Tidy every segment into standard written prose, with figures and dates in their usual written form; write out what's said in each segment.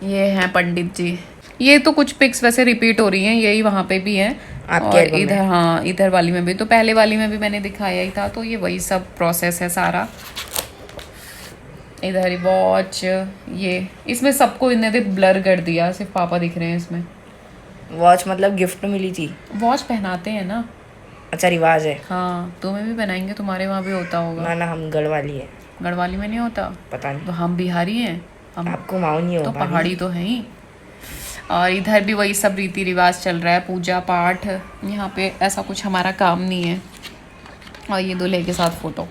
ये हैं पंडित जी। ये तो कुछ पिक्स वैसे रिपीट हो रही हैं, यही वहाँ पे भी हैं और इधर, हाँ इधर वाली में भी, तो पहले वाली में भी मैंने दिखाया ही था, तो ये वही सब प्रोसेस है सारा। इधर वॉच, ये इसमें सबको इन्होंने ब्लर कर दिया, सिर्फ पापा दिख रहे हैं इसमें। वॉच मतलब गिफ्ट मिली थी? वॉच पहनाते हैं ना। अच्छा रिवाज है। हाँ तुम्हें भी पहनाएंगे, तुम्हारे वहाँ भी होता होगा। ना हम गढ़वाली है। गढ़वाली में नहीं होता? पता नहीं। तो हम बिहारी हैं, हम आपको माओ नहीं हो तो पहाड़ी तो हैं ही। और इधर भी वही सब रीति रिवाज चल रहा है, पूजा पाठ। यहाँ पे ऐसा कुछ हमारा काम नहीं है। और ये दूल्हे के साथ फोटो।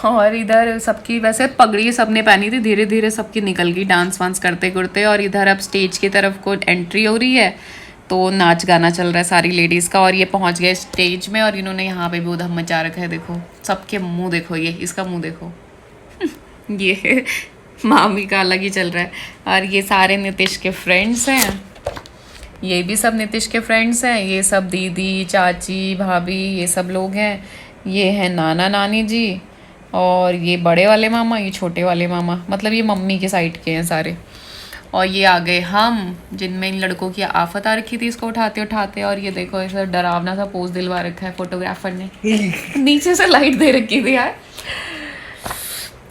और इधर सबकी वैसे पगड़ी सबने पहनी थी, धीरे धीरे सबकी निकल गई डांस वांस करते करते। और इधर अब स्टेज की तरफ को एंट्री हो रही है, तो नाच गाना चल रहा है सारी लेडीज़ का। और ये पहुंच गए स्टेज में, और इन्होंने यहाँ पे भी उधम मचा रखा है। देखो सबके मुंह देखो, ये इसका मुंह देखो। ये मामी का अलग ही चल रहा है। और ये सारे नीतीश के फ्रेंड्स हैं, ये भी सब नीतीश के फ्रेंड्स हैं। ये सब दीदी चाची भाभी ये सब लोग हैं। ये हैं नाना नानी जी, और ये बड़े वाले मामा, ये छोटे वाले मामा, मतलब ये मम्मी के साइड के हैं सारे। और ये आ गए हम, जिनमें इन लड़कों की आफत आ रखी थी इसको उठाते उठाते। और ये देखो ऐसा डरावना सा पोज दिलवा रखा है फोटोग्राफर ने। नीचे से लाइट दे रखी थी यार।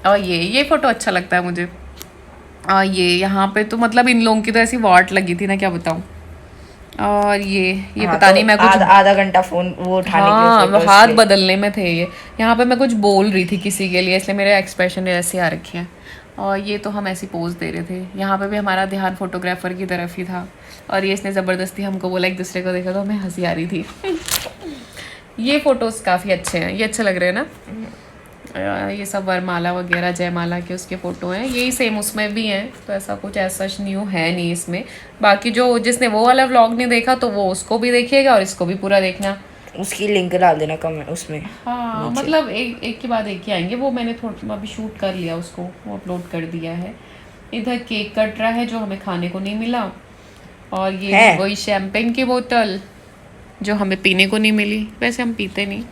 और ये फोटो अच्छा लगता है मुझे। और ये यहाँ पे तो मतलब इन लोगों की तो ऐसी वाट लगी थी ना, क्या बताऊँ। और ये पता तो नहीं मैं कुछ आधा घंटा फोन वो उठाने हाँ हाथ बदलने में थे ये। यहाँ पे मैं कुछ बोल रही थी किसी के लिए, इसलिए मेरे एक्सप्रेशन ऐसे आ रखे हैं। और ये तो हम ऐसी पोज दे रहे थे। यहाँ पे भी हमारा ध्यान फोटोग्राफर की तरफ ही था। और ये इसने ज़बरदस्ती हमको बोला, एक दूसरे को देखा तो हमें हंसी आ रही थी। ये फ़ोटोज़ काफ़ी अच्छे हैं, ये अच्छे लग रहे हैं ना। ये सब वरमाला वगैरह जयमाला के उसके फ़ोटो हैं, यही सेम उसमें भी हैं। तो ऐसा कुछ ऐसा न्यू है नहीं इसमें। बाकी जो जिसने वो वाला व्लॉग नहीं देखा तो वो उसको भी देखिएगा, और इसको भी पूरा देखना। उसकी लिंक डाल देना कमेंट उसमें। हाँ मतलब एक के बाद एक ही आएंगे। वो मैंने थोड़ा अभी शूट कर लिया उसको, वो अपलोड कर दिया है। इधर केक कट रहा है जो हमें खाने को नहीं मिला। और ये वही शैम्पेन की बोतल जो हमें पीने को नहीं मिली। वैसे हम पीते नहीं,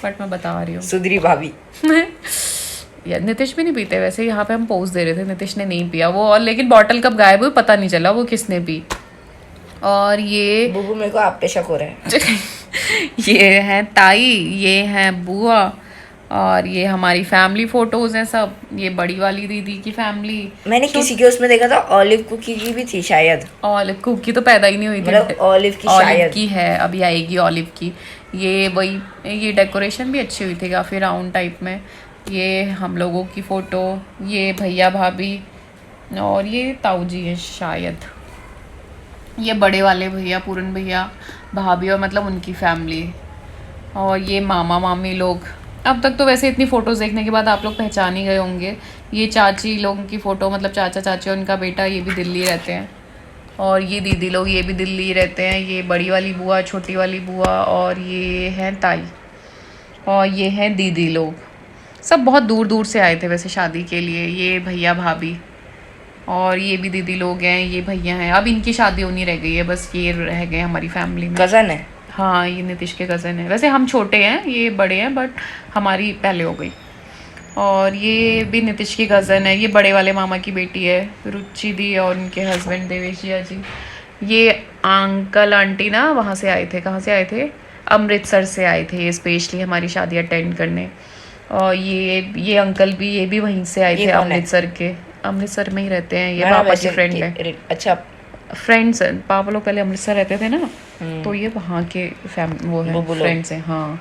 बट मैं बता रही हूँ। सुधरी भाभी। यार नीतीश भी नहीं पीते वैसे। यहाँ पे हम पोज दे रहे थे, नीतीश ने नहीं पिया वो। और लेकिन बॉटल कब गायब हुई पता नहीं चला वो किसने पी। और ये बुबू मेरे को आप पे शक हो रहा है। ये है ताई, ये है बुआ, और ये हमारी फैमिली फोटोज हैं सब। ये बड़ी वाली दीदी की फैमिली। मैंने किसी के उसमें देखा था ऑलिव कुकी की भी थी शायद। ऑलिव कुकी तो पैदा ही नहीं हुई थी। मतलब ऑलिव की शायद की है, अभी आएगी ऑलिव की। ये वही, ये डेकोरेशन भी अच्छी हुई थी काफ़ी राउंड टाइप में। ये हम लोगों की फ़ोटो, ये भैया भाभी, और ये ताऊ जी है शायद। ये बड़े वाले भैया पूरन भैया भाभी, और मतलब उनकी फैमिली। और ये मामा मामी लोग। अब तक तो वैसे इतनी फ़ोटोज़ देखने के बाद आप लोग पहचान ही गए होंगे। ये चाची लोगों की फ़ोटो, मतलब चाचा चाची और उनका बेटा, ये भी दिल्ली रहते हैं। और ये दीदी लोग, ये भी दिल्ली रहते हैं। ये बड़ी वाली बुआ, छोटी वाली बुआ, और ये हैं ताई, और ये हैं दीदी लोग। सब बहुत दूर दूर से आए थे वैसे शादी के लिए। ये भैया भाभी, और ये भी दीदी लोग हैं, ये भैया हैं। अब इनकी शादी होनी रह गई है, बस ये रह गए हमारी फैमिली में। कज़न है? हाँ ये नीतीश के कज़न है। वैसे हम छोटे हैं, ये बड़े हैं, बट हमारी पहले हो गई। और ये भी नीतीश की कज़न है। ये बड़े वाले मामा की बेटी है, रुचि दी, और उनके हस्बैंड देवेश जी। ये अंकल आंटी ना वहाँ से आए थे, कहाँ से आए थे, अमृतसर से आए थे स्पेशली हमारी शादी अटेंड करने। और ये अंकल भी, ये भी वहीं से आए थे, अमृतसर के। अमृतसर में ही रहते हैं ये, पापा के फ्रेंड है। अच्छा फ्रेंड्स हैं, पापा लोग पहले अमृतसर रहते थे ना, तो ये वहाँ के वो है फ्रेंड्स हैं। हाँ।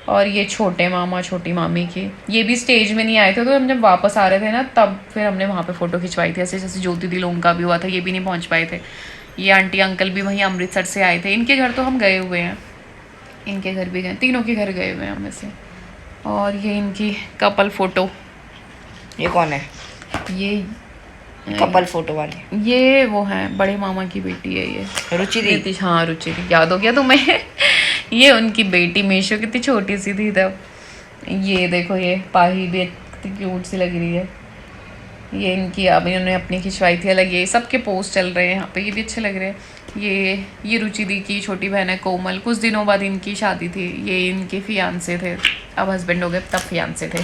और ये छोटे मामा छोटी मामी की, ये भी स्टेज में नहीं आए थे, तो हम जब वापस आ रहे थे ना तब फिर हमने वहाँ पे फ़ोटो खिंचवाई थी। ऐसे जैसे ज्योति दी लोगों का भी हुआ था, ये भी नहीं पहुँच पाए थे। ये आंटी अंकल भी वहीं अमृतसर से आए थे। इनके घर तो हम गए हुए हैं, इनके घर भी गए, तीनों के घर गए हुए हैं हम से। और ये इनकी कपल फ़ोटो। ये कौन है? ये कपल फोटो वाली, ये वो है बड़े मामा की बेटी है, ये रुचि दी। हाँ रुचि दी, याद हो गया तुम्हें। ये उनकी बेटी मीशो, कितनी छोटी सी थी तब। ये देखो, ये पाही भी कितनी क्यूट सी लग रही है। ये इनकी अब इन्होंने अपनी खिंचवाई थी अलग। ये सबके पोस्ट चल रहे हैं यहाँ पे, ये भी अच्छे लग रहे हैं। ये रुचि दी की छोटी बहन है कोमल। कुछ दिनों बाद इनकी शादी थी। ये इनके फियांसे थे, अब हस्बैंड हो गए, तब फियांसे थे।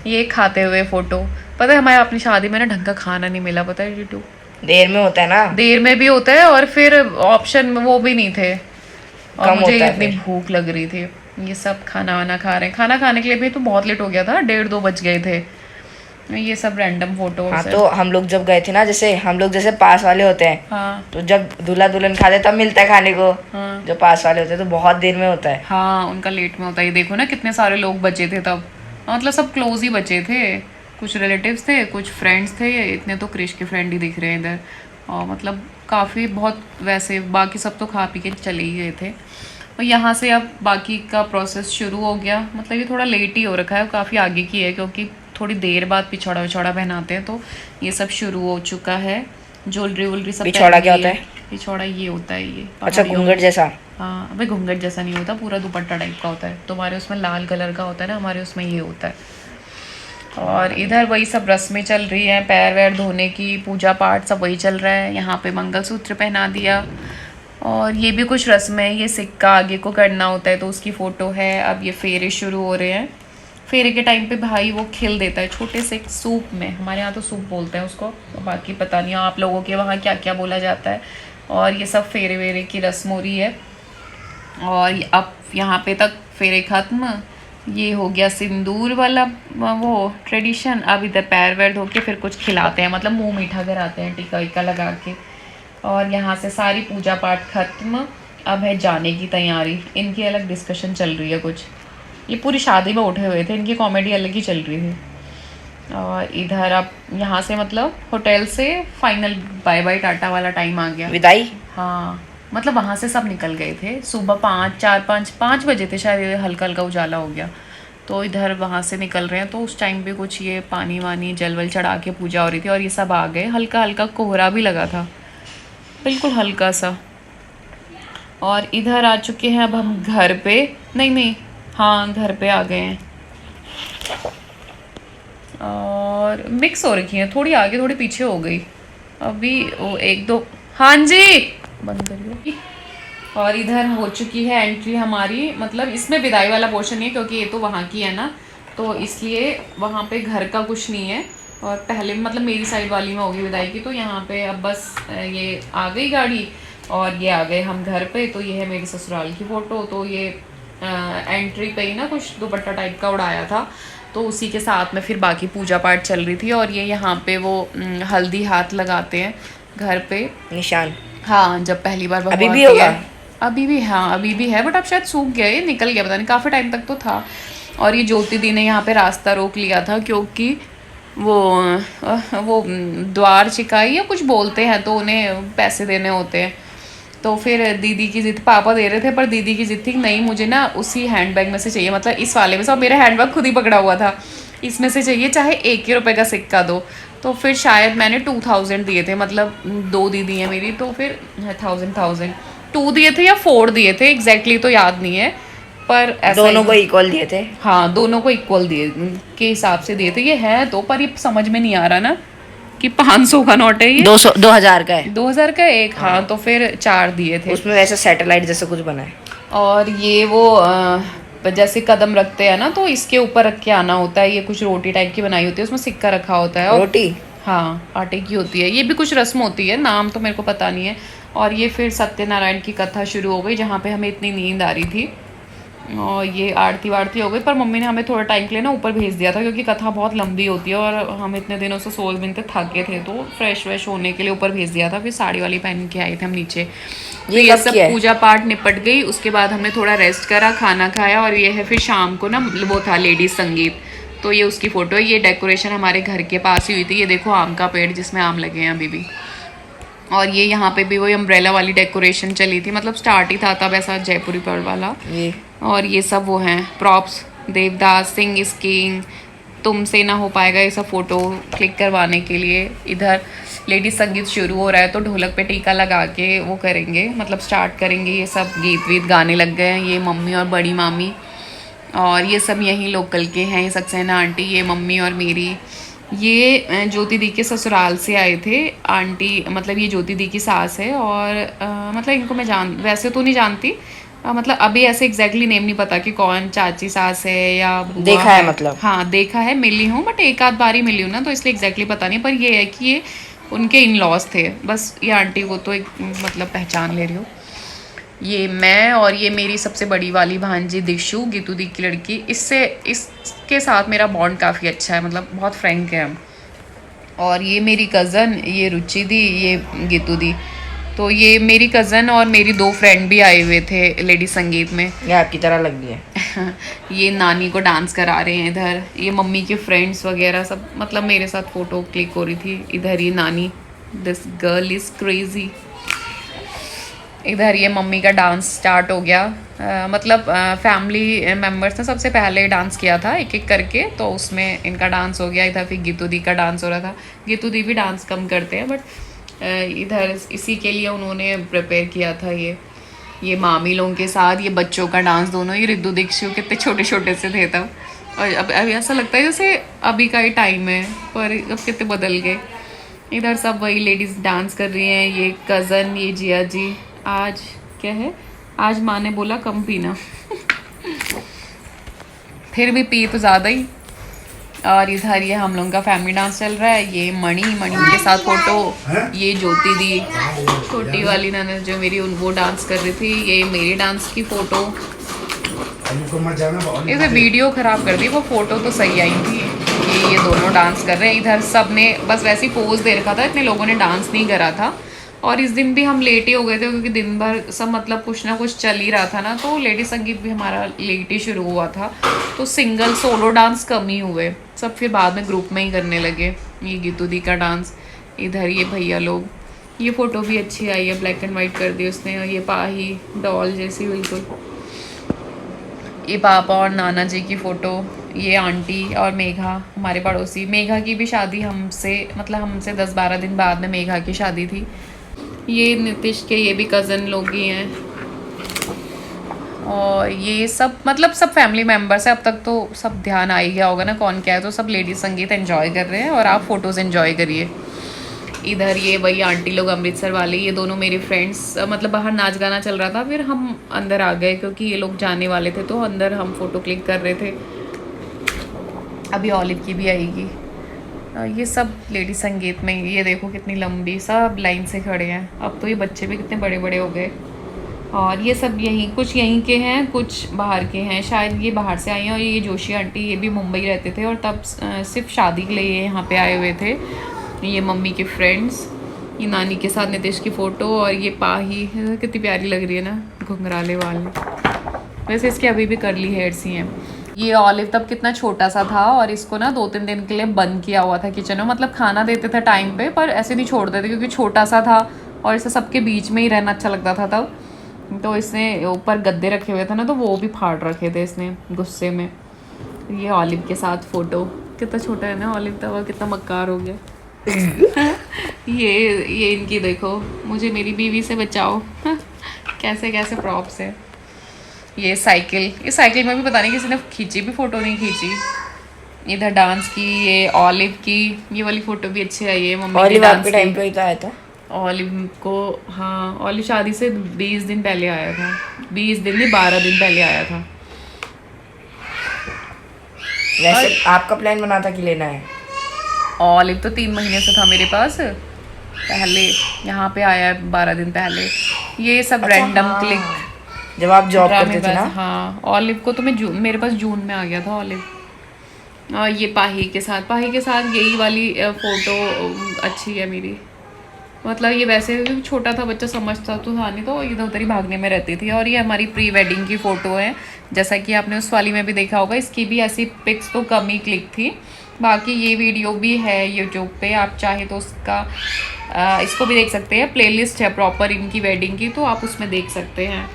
ये खाते हुए फोटो। पता है हमारे अपनी शादी में ना ढंग का खाना नहीं मिला, पता है टीटू। देर में होता है ना, देर में भी होता है और फिर ऑप्शन वो भी नहीं थे, और कम मुझे होता है इतनी फिर। भूख लग रही थी। ये सब खाना वाना खा रहे हैं, खाना खाने के लिए भी तो बहुत लेट हो गया था, 1:30-2 बज गए थे। ये सब रैंडम हाँ फोटोज है। तो हम लोग जब गए थे ना, जैसे हम लोग जैसे पास वाले होते हैं, हाँ तो जब दूल्हा दुल्हन खाते तब मिलता है खाने को। हाँ जो पास वाले होते हैं तो बहुत देर में होता है। हाँ, उनका लेट में होता है। ये देखो ना कितने सारे लोग बचे थे तब, मतलब सब क्लोज ही बचे थे। कुछ रिलेटिव्स थे, कुछ फ्रेंड्स थे, इतने तो क्रिश के फ्रेंड ही दिख रहे हैं इधर। और मतलब काफ़ी बहुत, वैसे बाकी सब तो खा पी के चले ही गए थे। और यहाँ से अब बाकी का प्रोसेस शुरू हो गया। मतलब ये थोड़ा लेट ही हो रखा है, काफ़ी आगे की है, क्योंकि थोड़ी देर बाद पिछौड़ा विछौड़ा पहनाते हैं, तो ये सब शुरू हो चुका है। ज्वेलरी वुलरी सब पिछौड़ा पहन क्या ली होता है। है? पिछौड़ा ये होता है, ये अच्छा, पहाड़ियों घूंघट में। जैसा। हाँ अबे घूंघट जैसा नहीं होता, पूरा दुपट्टा टाइप का होता है। तुम्हारे उसमें लाल कलर का होता है ना, हमारे उसमें ये होता है। और इधर वही सब रस्में चल रही हैं, पैर वैर धोने की, पूजा पाठ सब वही चल रहा है। यहाँ पे मंगलसूत्र पहना दिया, और ये भी कुछ रस्में है। ये सिक्का आगे को करना होता है, तो उसकी फ़ोटो है। अब ये फेरे शुरू हो रहे हैं। फेरे के टाइम पे भाई वो खिल देता है छोटे से एक सूप में, हमारे यहाँ तो सूप बोलते हैं उसको, बाकी पता नहीं आप लोगों के वहाँ क्या क्या बोला जाता है। और ये सब फेरे वेरे की रस्म हो रही है। और अब यहाँ पे तक फेरे ख़त्म। ये हो गया सिंदूर वाला वो ट्रेडिशन। अब इधर पैर वैर धो के फिर कुछ खिलाते हैं, मतलब मुंह मीठा कराते हैं टीका वीका लगा के। और यहाँ से सारी पूजा पाठ खत्म। अब है जाने की तैयारी। इनकी अलग डिस्कशन चल रही है कुछ, ये पूरी शादी में उठे हुए थे, इनकी कॉमेडी अलग ही चल रही थी। और इधर अब यहाँ से मतलब होटल से फाइनल बाय बाय टाटा वाला टाइम आ गया। विदाई। हाँ मतलब वहाँ से सब निकल गए थे सुबह 5 बजे थे शायद, हल्का हल्का उजाला हो गया। तो इधर वहाँ से निकल रहे हैं, तो उस टाइम पे कुछ ये पानी वानी जल वल चढ़ा के पूजा हो रही थी, और ये सब आ गए। हल्का हल्का कोहरा भी लगा था, बिल्कुल हल्का सा। और इधर आ चुके हैं अब हम घर पे। नहीं, हाँ घर पे आ गए हैं। और मिक्स हो रखी है, थोड़ी आगे थोड़ी पीछे हो गई अभी वो एक दो। हाँ जी बंद करिए। और इधर हो चुकी है एंट्री हमारी, मतलब इसमें विदाई वाला पोर्शन नहीं है, क्योंकि ये तो वहाँ की है ना, तो इसलिए वहाँ पे घर का कुछ नहीं है। और पहले मतलब मेरी साइड वाली में होगी विदाई की, तो यहाँ पे अब बस ये आ गई गाड़ी और ये आ गए हम घर पे। तो ये है मेरी ससुराल की फ़ोटो। तो ये एंट्री पे ही ना कुछ दुपट्टा टाइप का उड़ाया था, तो उसी के साथ में फिर बाकी पूजा पाठ चल रही थी। और ये यहाँ पे वो हल्दी हाथ लगाते हैं घर पे, निशान। हाँ जब पहली बार बहू अभी भी आती होगा? है। अभी भी, हाँ अभी भी है, बट अब शायद सूख गया, ये निकल गया, पता नहीं, काफ़ी टाइम तक तो था। और ये ज्योति दी ने यहाँ पे रास्ता रोक लिया था, क्योंकि वो द्वार चिकाई या कुछ बोलते हैं, तो उन्हें पैसे देने होते हैं। तो फिर दीदी की जिद, पापा दे रहे थे पर दीदी की जिद थी नहीं मुझे ना उसी हैंडबैग में से चाहिए, मतलब इस वाले में से। और मेरा हैंडबैग खुद ही पकड़ा हुआ था, इसमें से चाहिए, चाहे 1 ही रुपये का सिक्का दो। तो फिर शायद मैंने 2000 दिए थे, मतलब 2 दीदी हैं मेरी, तो फिर 1000 2 दिए थे या 4 दिए थे, एग्जैक्टली तो याद नहीं है, पर ऐसा दोनों को इक्वल दिए थे। हाँ दोनों को इक्वल दिए के हिसाब से दिए थे। ये है तो, पर ये समझ में नहीं आ रहा ना कि 500 का नोट है ये, 2000 का है। 2000 का एक। हाँ तो फिर 4 दिए थे। उसमें वैसे सैटेलाइट जैसा कुछ बना है। और ये वो जैसे कदम रखते हैं ना, तो इसके ऊपर रख के आना होता है। ये कुछ रोटी टाइप की बनाई होती है, उसमें सिक्का रखा होता है। और रोटी? हाँ आटे की होती है। ये भी कुछ रस्म होती है, नाम तो मेरे को पता नहीं है। और ये फिर सत्यनारायण की कथा शुरू हो गई, जहाँ पे हमें इतनी नींद आ रही थी। और ये आरती वारती हो गई, पर मम्मी ने हमें थोड़ा टाइम के लिए ना ऊपर भेज दिया था, क्योंकि कथा बहुत लंबी होती है और हम इतने दिनों से 16 दिन तक थके थे, तो फ्रेश व्रेश होने के लिए ऊपर भेज दिया था। फिर साड़ी वाली पहन के आए थे हम नीचे। ये सब पूजा पाठ निपट गई, उसके बाद हमने थोड़ा रेस्ट करा, खाना खाया। और ये है फिर शाम को ना वो था लेडीज संगीत, तो ये उसकी फ़ोटो है। ये डेकोरेशन हमारे घर के पास ही हुई थी। ये देखो आम का पेड़ जिसमें आम लगे हैं अभी भी। और ये यहाँ पे भी वही अम्ब्रेला वाली डेकोरेशन चली थी, मतलब स्टार्ट ही था तब ऐसा जयपुरी पर्व वाला। और ये सब वो हैं props, Devdas Singh is king, तुमसे ना हो पाएगा, ये सब फ़ोटो क्लिक करवाने के लिए। इधर लेडीज संगीत शुरू हो रहा है, तो ढोलक पे टीका लगा के वो करेंगे, मतलब स्टार्ट करेंगे। ये सब गीत वीत गाने लग गए हैं, ये मम्मी और बड़ी मामी, और ये सब यहीं लोकल के हैं। ये सक्सेना आंटी, ये मम्मी और मेरी। ये ज्योति दी के ससुराल से आए थे आंटी, मतलब ये ज्योति दी की सास है। और मतलब इनको मैं वैसे तो नहीं जानती, मतलब अभी ऐसे एग्जैक्टली नेम नहीं पता कि कौन चाची सास है या बुआ देखा है मतलब। हाँ देखा है, मिली हूँ बट एक आध बार ही मिली हूँ ना, तो इसलिए एग्जैक्टली पता नहीं। पर ये है कि ये उनके इन लॉज थे बस। ये आंटी को तो एक मतलब पहचान ले रही हो। ये मैं और ये मेरी सबसे बड़ी वाली भांजी दिशु, गीतू दी की लड़की। इसके साथ मेरा बॉन्ड काफ़ी अच्छा है, मतलब बहुत फ्रैंक है हम। और ये मेरी कज़न, ये रुचि दी, ये गीतू दी। तो ये मेरी कज़न और मेरी 2 फ्रेंड भी आए हुए थे लेडी संगीत में। ये आपकी तरह लग गई है। ये नानी को डांस करा रहे हैं इधर। ये मम्मी के फ्रेंड्स वगैरह सब मतलब मेरे साथ फ़ोटो क्लिक हो रही थी। इधर ये नानी, दिस गर्ल इज़ क्रेजी। इधर ये मम्मी का डांस स्टार्ट हो गया। मतलब फैमिली मेम्बर्स ने सबसे पहले डांस किया था एक एक करके, तो उसमें इनका डांस हो गया। इधर फिर गीतू दी का डांस हो रहा था। गीतू दी भी डांस कम करते हैं बट इधर इसी के लिए उन्होंने प्रिपेयर किया था। ये मामी लोगों के साथ ये बच्चों का डांस दोनों। ये रिद्धू दीक्षित कितने छोटे छोटे से थे तब, और अब ऐसा लगता है जैसे अभी का ही टाइम है, पर अब कितने बदल गए। इधर सब वही लेडीज़ डांस कर रही हैं। ये कज़न, ये जिया जी। आज क्या है, आज माँ ने बोला कम पीना फिर भी पी तो ज़्यादा ही। और इधर ये हम लोगों का फैमिली डांस चल रहा है। ये मणि के साथ फोटो। ये ज्योति दी, छोटी वाली ननद जो मेरी, वो डांस कर रही थी। ये मेरी डांस की फ़ोटो। इसे वीडियो ख़राब कर दी, वो फ़ोटो तो सही आई थी। ये दोनों डांस कर रहे हैं। इधर सब ने बस वैसे ही पोज दे रखा था, इतने लोगों ने डांस नहीं करा था। और इस दिन भी हम लेट ही हो गए थे क्योंकि दिन भर सब मतलब कुछ ना कुछ चल ही रहा था ना, तो लेडी संगीत भी हमारा लेट ही शुरू हुआ था। तो सिंगल सोलो डांस कम ही हुए, सब फिर बाद में ग्रुप में ही करने लगे। ये गीतू दी का डांस। इधर ये भैया लोग। ये फ़ोटो भी अच्छी आई है, ब्लैक एंड वाइट कर दी उसने। और ये पाही डॉल जैसी बिल्कुल। ये पापा और नाना जी की फ़ोटो। ये आंटी और मेघा हमारे पड़ोसी। मेघा की भी शादी हमसे 10-12 दिन बाद में मेघा की शादी थी। ये नीतीश के ये भी कज़न लोग ही हैं। और ये सब मतलब सब फैमिली मेम्बर्स हैं। अब तक तो सब ध्यान आ ही गया होगा ना कौन क्या है। तो सब लेडी संगीत एंजॉय कर रहे हैं और आप फ़ोटोज़ एंजॉय करिए। इधर ये वही आंटी लोग अमृतसर वाले, ये दोनों मेरे फ्रेंड्स। मतलब बाहर नाच गाना चल रहा था, फिर हम अंदर आ गए क्योंकि ये लोग जाने वाले थे, तो अंदर हम फ़ोटो क्लिक कर रहे थे। अभी ऑलिव की भी आएगी। ये सब लेडी संगीत में। ये देखो कितनी लंबी, सब लाइन से खड़े हैं। अब तो ये बच्चे भी कितने बड़े बड़े हो गए। और ये सब कुछ यहीं के हैं, कुछ बाहर के हैं। शायद ये बाहर से आई हैं। और ये जोशी आंटी, ये भी मुंबई रहते थे और तब सिर्फ शादी के लिए यहाँ पे आए हुए थे। ये मम्मी के फ्रेंड्स। ये नानी के साथ नीतीश की फ़ोटो। और ये पाही कितनी प्यारी लग रही है ना, घुंघराले वाल। वैसे इसके अभी भी कर्ली हेयर्स ही हैं। ये ऑलिव तब कितना छोटा सा था और इसको ना 2-3 दिन के लिए बंद किया हुआ था किचन में। मतलब खाना देते थे टाइम पे, पर ऐसे नहीं छोड़ देते क्योंकि छोटा सा था और इसे सबके बीच में ही रहना अच्छा लगता था तब। तो इसने ऊपर गद्दे रखे हुए थे ना, तो वो भी फाड़ रखे थे इसने गुस्से में। ये ऑलिव के साथ फ़ोटो। कितना छोटा है ना ऑलिव, तब कितना मक्कार हो गया ये इनकी देखो, मुझे मेरी बीवी से बचाओ कैसे कैसे प्रॉप्स है। ये साइकिल में भी पता नहीं किसी ने खींची भी फ़ोटो नहीं खींची। इधर डांस की ये ऑलिव की ये वाली फ़ोटो भी अच्छी आई है। मम्मी ने डांस टाइम पे आया था ऑलिव को। हाँ, ऑलिव शादी से 20 दिन पहले आया था। 20 दिन नहीं, 12 दिन पहले आया था। वैसे आपका प्लान बना था कि लेना है? ऑलिव तो 3 महीने से था मेरे पास पहले, यहाँ पे आया है 12 दिन पहले। ये सब रैंडम क्लिक जब आप जॉब करते थे ना। हाँ, ऑलिव को तो मेरे पास जून में आ गया था ऑलिव। और ये पाही के साथ यही वाली फ़ोटो अच्छी है मेरी। मतलब ये वैसे छोटा था बच्चा, समझता तो था नहीं, तो इधर उधर ही भागने में रहती थी। और ये हमारी प्री वेडिंग की फ़ोटो है, जैसा कि आपने उस वाली में भी देखा होगा। इसकी भी ऐसी पिक्स तो कम ही क्लिक थी। बाकी ये वीडियो भी है यूट्यूब पे, आप चाहे तो उसका इसको भी देख सकते हैं। प्लेलिस्ट है प्रॉपर इनकी वेडिंग की, तो आप उसमें देख सकते हैं।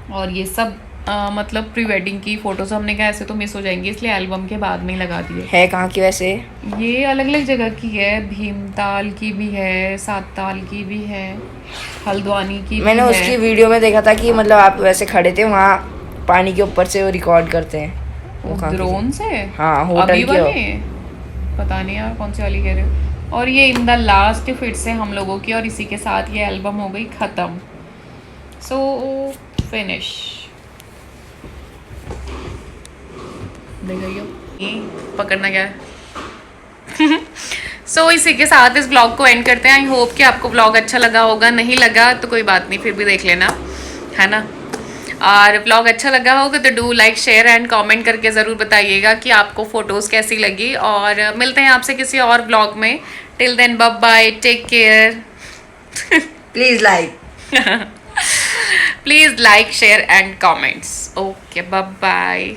और ये सब मतलब प्री वेडिंग की फ़ोटोज़ हमने कहा ऐसे तो मिस हो जाएंगी, इसलिए एल्बम के बाद में ही लगा दिए। है कहाँ की वैसे? ये अलग अलग जगह की है। भीमताल की भी है, सातताल की भी है, हल्द्वानी की। मैंने उसकी वीडियो में देखा था कि मतलब आप वैसे खड़े थे वहाँ पानी के ऊपर से वो रिकॉर्ड करते हैं ड्रोन से। हाँ, होटल की पता नहीं यार कौन सी वाली कह रहे हो। और ये इन द लास्ट फिर से हम लोगों की, और इसी के साथ ये एल्बम हो गई ख़त्म। सो फिनिश। देखिए ये पकड़ना क्या है। सो इसी के साथ इस ब्लॉग को एंड करते हैं। आई होप कि आपको ब्लॉग अच्छा लगा होगा, नहीं लगा तो कोई बात नहीं, फिर भी देख लेना, है ना। और ब्लॉग अच्छा लगा होगा तो do like share and comment करके ज़रूर बताइएगा कि आपको फ़ोटोज़ कैसी लगी। और मिलते हैं आपसे किसी और ब्लॉग में। Till then bye bye, take care. Please like please like share and comments. Okay bye bye.